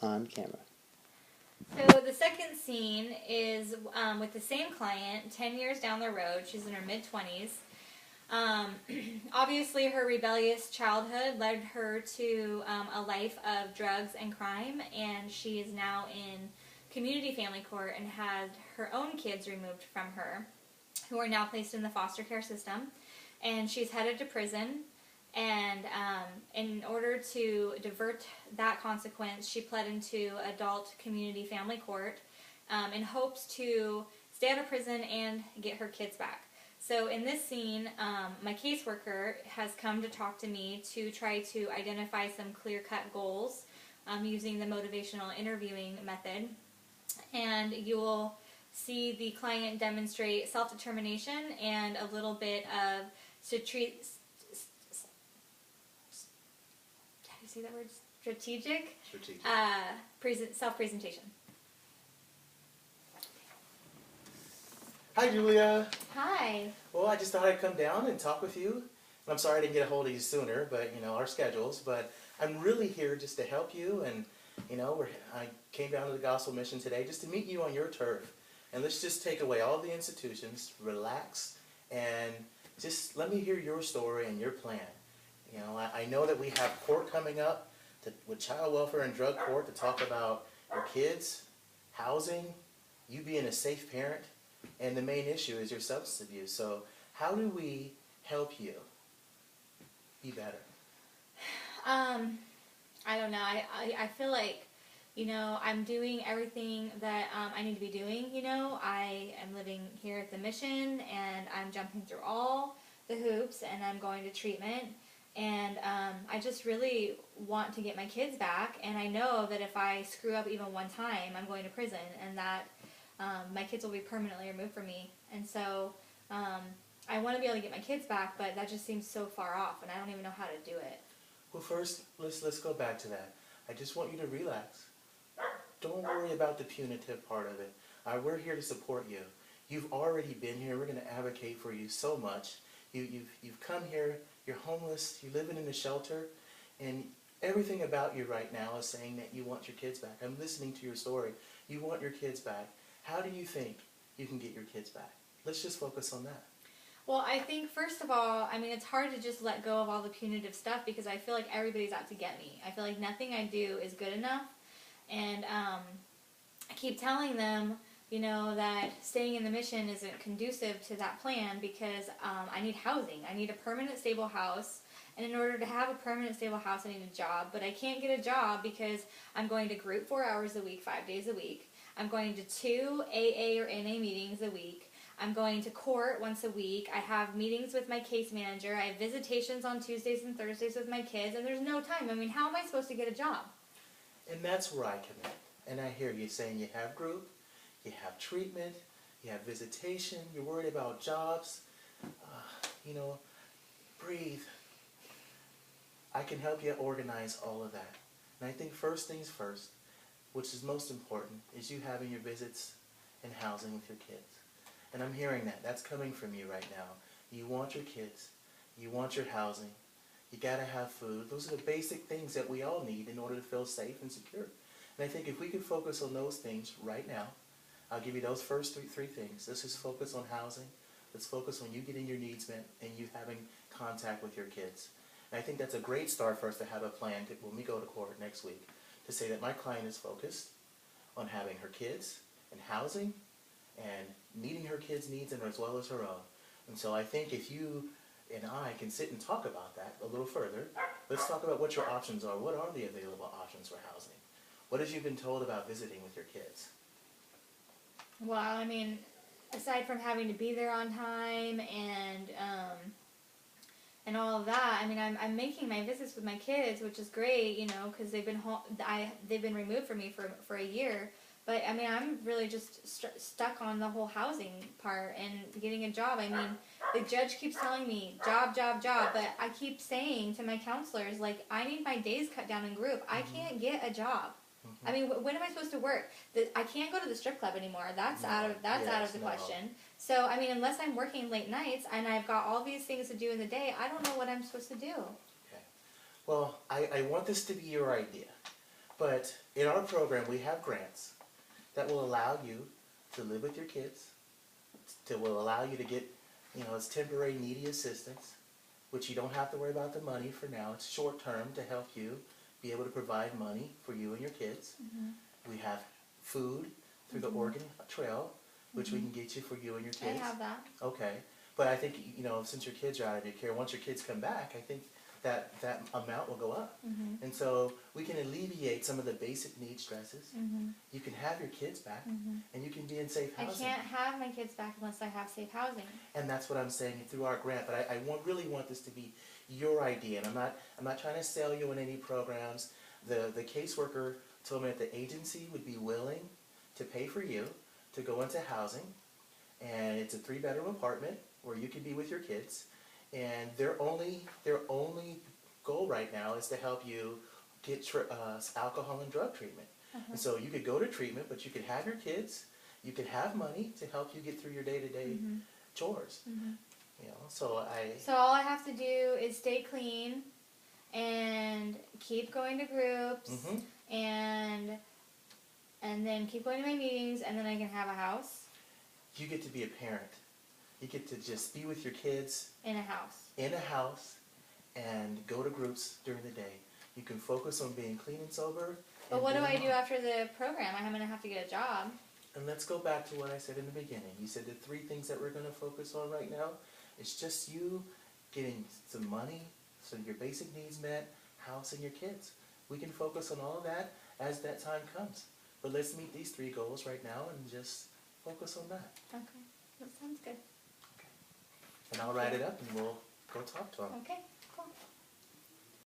on camera. So the second scene is with the same client, 10 years down the road. She's in her mid-20s. Obviously, her rebellious childhood led her to a life of drugs and crime, and she is now in community family court and had her own kids removed from her, who are now placed in the foster care system. And she's headed to prison. And in order to divert that consequence, she pled into adult community family court in hopes to stay out of prison and get her kids back. So in this scene, my caseworker has come to talk to me to try to identify some clear-cut goals using the motivational interviewing method. And you will see the client demonstrate self-determination and a little bit of see that word? Strategic. Self-presentation. Hi, Julia. Hi. Well, I just thought I'd come down and talk with you. And I'm sorry I didn't get a hold of you sooner, but, our schedules. But I'm really here just to help you. And, I came down to the Gospel Mission today just to meet you on your turf. And let's just take away all the institutions, relax, and just let me hear your story and your plan. I know that we have court coming up with child welfare and drug court to talk about your kids, housing, you being a safe parent, and the main issue is your substance abuse. So how do we help you be better? I don't know. I feel like, I'm doing everything that I need to be doing. I am living here at the mission, and I'm jumping through all the hoops, and I'm going to treatment. And I just really want to get my kids back, and I know that if I screw up even one time, I'm going to prison, and that my kids will be permanently removed from me. And so I want to be able to get my kids back, but that just seems so far off, and I don't even know how to do it. Well, first, let's go back to that. I just want you to relax. Don't worry about the punitive part of it. We're here to support you. You've already been here. We're going to advocate for you so much. You've come here. You're homeless. You're living in a shelter, and everything about you right now is saying that you want your kids back. I'm listening to your story. You want your kids back. How do you think you can get your kids back? Let's just focus on that. Well, I think, first of all, it's hard to just let go of all the punitive stuff because I feel like everybody's out to get me. I feel like nothing I do is good enough. And I keep telling them, that staying in the mission isn't conducive to that plan because I need housing. I need a permanent, stable house. And in order to have a permanent, stable house, I need a job. But I can't get a job because I'm going to group 4 hours a week, 5 days a week. I'm going to 2 AA or NA meetings a week. I'm going to court once a week. I have meetings with my case manager. I have visitations on Tuesdays and Thursdays with my kids. And there's no time. How am I supposed to get a job? And that's where I come in. And I hear you saying you have group, you have treatment, you have visitation, you're worried about jobs. Breathe. I can help you organize all of that. And I think first things first, which is most important, is you having your visits and housing with your kids. And I'm hearing that. That's coming from you right now. You want your kids. You want your housing. You got to have food. Those are the basic things that we all need in order to feel safe and secure. And I think if we can focus on those things right now, I'll give you those first three things. Let's just focus on housing. Let's focus on you getting your needs met and you having contact with your kids. And I think that's a great start for us to have a plan when we go to court next week to say that my client is focused on having her kids and housing and meeting her kids' needs and as well as her own. And so I think if you and I can sit and talk about that a little further, let's talk about what your options are. What are the available options for housing? What have you been told about visiting with your kids? Well, aside from having to be there on time and all of that, I'm making my visits with my kids, which is great, because they've been removed from me for a year. But I'm really just stuck on the whole housing part and getting a job. The judge keeps telling me job, but I keep saying to my counselors, I need my days cut down in group. I can't get a job. When am I supposed to work? I can't go to the strip club anymore. That's out of the question. So unless I'm working late nights and I've got all these things to do in the day, I don't know what I'm supposed to do. Okay. Well, I want this to be your idea. But in our program, we have grants that will allow you to live with your kids, that will allow you to get, it's temporary needy assistance, which you don't have to worry about the money for now. It's short term to help you be able to provide money for you and your kids. We have food through the Oregon Trail, which we can get you for you and your I kids. have that. Okay. But I think, since your kids are out of your care, once your kids come back, I think that amount will go up. And so we can alleviate some of the basic need stresses. You can have your kids back, and you can be in safe I housing. can't have my kids back unless I have safe housing. And that's what I'm saying through our grant. But I really want this to be your idea, and I'm not trying to sell you on any programs. The caseworker told me that the agency would be willing to pay for you to go into housing, and it's a 3-bedroom apartment where you can be with your kids. And their only goal right now is to help you get alcohol and drug treatment. And so you could go to treatment, but you could have your kids, you could have money to help you get through your day-to-day chores. So all I have to do is stay clean and keep going to groups and then keep going to my meetings, and then I can have a house. You get to be a parent. You get to just be with your kids in a house. And go to groups during the day. You can focus on being clean and sober. But what do I do after the program? I'm going to have to get a job. And let's go back to what I said in the beginning. You said the 3 things that we're going to focus on right now. It's just you getting some money, so your basic needs met, house, and your kids. We can focus on all of that as that time comes. But let's meet these 3 goals right now and just focus on that. Okay, that sounds good. Okay. And I'll write it up and we'll go talk to them. Okay.